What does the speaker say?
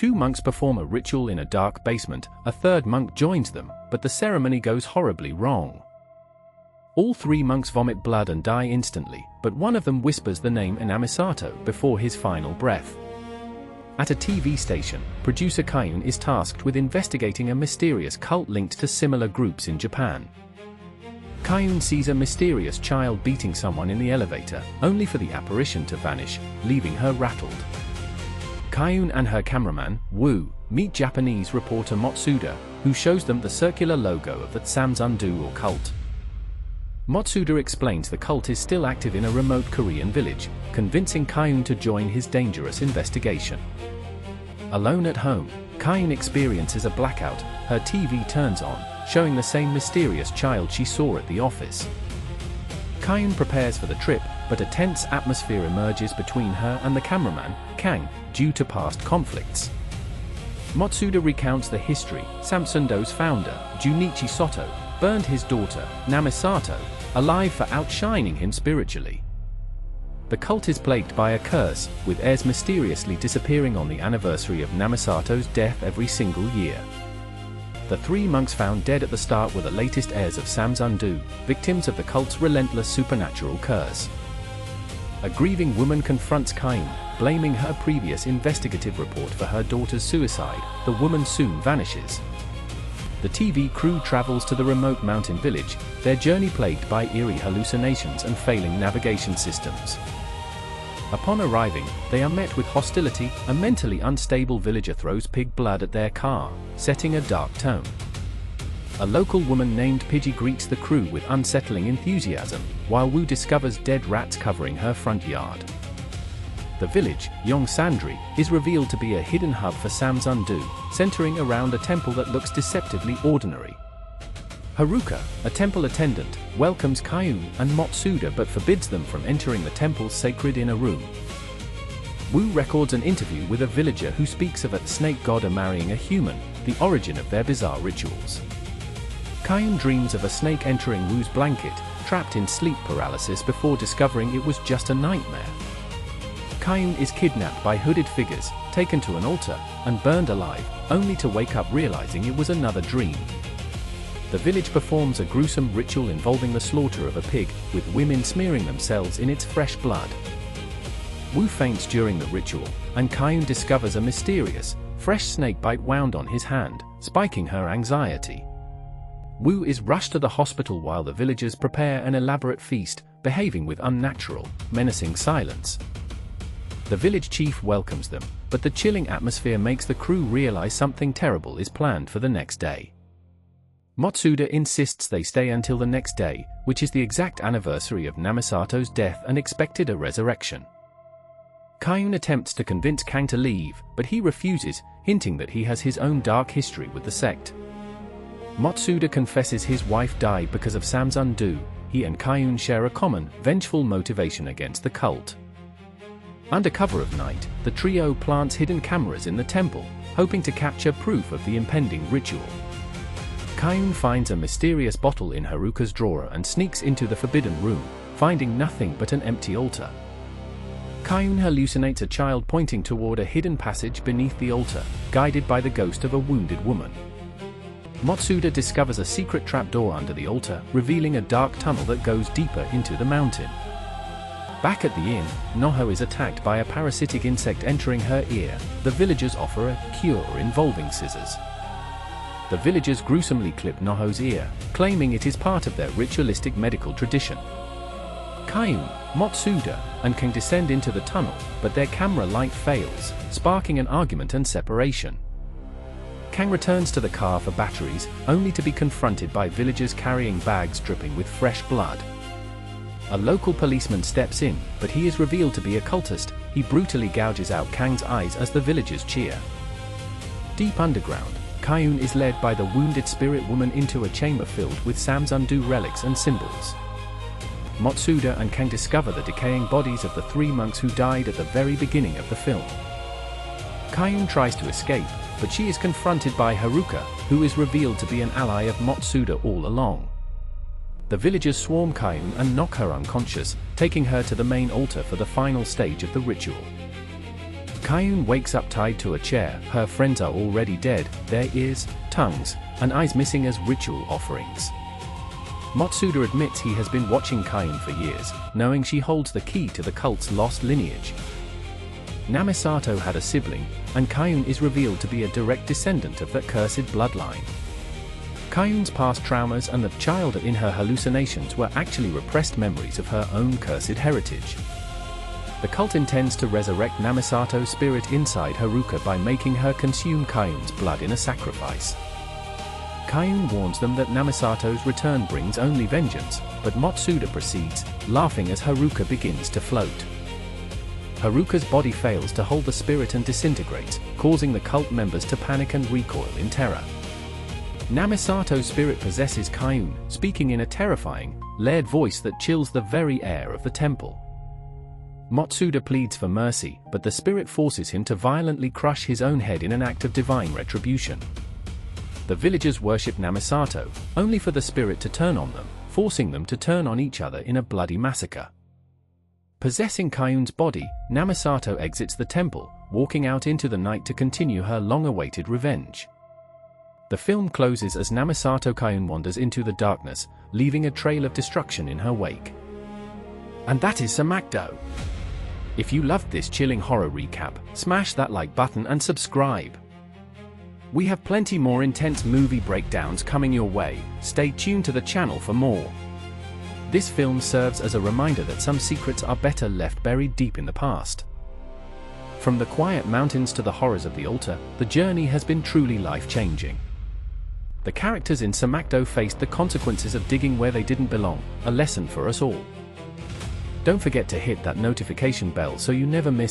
2 monks perform a ritual in a dark basement. A third monk joins them, but the ceremony goes horribly wrong. All 3 monks vomit blood and die instantly, but one of them whispers the name Inamisato before his final breath. At a TV station, producer Cayun is tasked with investigating a mysterious cult linked to similar groups in Japan. Cayun sees a mysterious child beating someone in the elevator, only for the apparition to vanish, leaving her rattled. Cayun and her cameraman, Wu, meet Japanese reporter Matsuda, who shows them the circular logo of the Samakdo or cult. Matsuda explains the cult is still active in a remote Korean village, convincing Cayun to join his dangerous investigation. Alone at home, Cayun experiences a blackout. Her TV turns on, showing the same mysterious child she saw at the office. Cayun prepares for the trip, but a tense atmosphere emerges between her and the cameraman, Kang, due to past conflicts. Matsuda recounts the history. Samakdo's founder, Junichi Soto, burned his daughter, Namisato, alive for outshining him spiritually. The cult is plagued by a curse, with heirs mysteriously disappearing on the anniversary of Namisato's death every single year. The 3 monks found dead at the start were the latest heirs of Samakdo, victims of the cult's relentless supernatural curse. A grieving woman confronts Cayun, blaming her previous investigative report for her daughter's suicide. The woman soon vanishes. The TV crew travels to the remote mountain village, their journey plagued by eerie hallucinations and failing navigation systems. Upon arriving, they are met with hostility. A mentally unstable villager throws pig blood at their car, setting a dark tone. A local woman named Pidgey greets the crew with unsettling enthusiasm, while Wu discovers dead rats covering her front yard. The village, Yongsandri, is revealed to be a hidden hub for Samakdo, centering around a temple that looks deceptively ordinary. Haruka, a temple attendant, welcomes Cayun and Matsuda but forbids them from entering the temple's sacred inner room. Wu records an interview with a villager who speaks of a snake god marrying a human, the origin of their bizarre rituals. Cayun dreams of a snake entering Wu's blanket, trapped in sleep paralysis before discovering it was just a nightmare. Cayun is kidnapped by hooded figures, taken to an altar, and burned alive, only to wake up realizing it was another dream. The village performs a gruesome ritual involving the slaughter of a pig, with women smearing themselves in its fresh blood. Wu faints during the ritual, and Cayun discovers a mysterious, fresh snake bite wound on his hand, spiking her anxiety. Wu is rushed to the hospital while the villagers prepare an elaborate feast, behaving with unnatural, menacing silence. The village chief welcomes them, but the chilling atmosphere makes the crew realize something terrible is planned for the next day. Matsuda insists they stay until the next day, which is the exact anniversary of Namisato's death and expected a resurrection. Cayun attempts to convince Kang to leave, but he refuses, hinting that he has his own dark history with the sect. Matsuda confesses his wife died because of Samakdo. He and Cayun share a common, vengeful motivation against the cult. Under cover of night, the trio plants hidden cameras in the temple, hoping to capture proof of the impending ritual. Cayun finds a mysterious bottle in Haruka's drawer and sneaks into the forbidden room, finding nothing but an empty altar. Cayun hallucinates a child pointing toward a hidden passage beneath the altar, guided by the ghost of a wounded woman. Matsuda discovers a secret trapdoor under the altar, revealing a dark tunnel that goes deeper into the mountain. Back at the inn, Noho is attacked by a parasitic insect entering her ear. The villagers offer a cure involving scissors. The villagers gruesomely clip Noho's ear, claiming it is part of their ritualistic medical tradition. Cayun, Matsuda, and Kang descend into the tunnel, but their camera light fails, sparking an argument and separation. Kang returns to the car for batteries, only to be confronted by villagers carrying bags dripping with fresh blood. A local policeman steps in, but he is revealed to be a cultist. He brutally gouges out Kang's eyes as the villagers cheer. Deep underground, Cayun is led by the wounded spirit woman into a chamber filled with Samakdo relics and symbols. Matsuda and Kang discover the decaying bodies of the 3 monks who died at the very beginning of the film. Cayun tries to escape, but she is confronted by Haruka, who is revealed to be an ally of Matsuda all along. The villagers swarm Cayun and knock her unconscious, taking her to the main altar for the final stage of the ritual. Cayun wakes up tied to a chair. Her friends are already dead, their ears, tongues, and eyes missing as ritual offerings. Matsuda admits he has been watching Cayun for years, knowing she holds the key to the cult's lost lineage. Namisato had a sibling, and Cayun is revealed to be a direct descendant of that cursed bloodline. Cayun's past traumas and the child in her hallucinations were actually repressed memories of her own cursed heritage. The cult intends to resurrect Namisato's spirit inside Haruka by making her consume Cayun's blood in a sacrifice. Cayun warns them that Namisato's return brings only vengeance, but Matsuda proceeds, laughing as Haruka begins to float. Haruka's body fails to hold the spirit and disintegrates, causing the cult members to panic and recoil in terror. Namisato's spirit possesses Cayun, speaking in a terrifying, layered voice that chills the very air of the temple. Matsuda pleads for mercy, but the spirit forces him to violently crush his own head in an act of divine retribution. The villagers worship Namisato, only for the spirit to turn on them, forcing them to turn on each other in a bloody massacre. Possessing Cayun's body, Namisato exits the temple, walking out into the night to continue her long-awaited revenge. The film closes as Namisato Cayun wanders into the darkness, leaving a trail of destruction in her wake. And that is Samakdo. If you loved this chilling horror recap, smash that like button and subscribe. We have plenty more intense movie breakdowns coming your way, stay tuned to the channel for more. This film serves as a reminder that some secrets are better left buried deep in the past. From the quiet mountains to the horrors of the altar, the journey has been truly life-changing. The characters in Samakdo faced the consequences of digging where they didn't belong, a lesson for us all. Don't forget to hit that notification bell so you never miss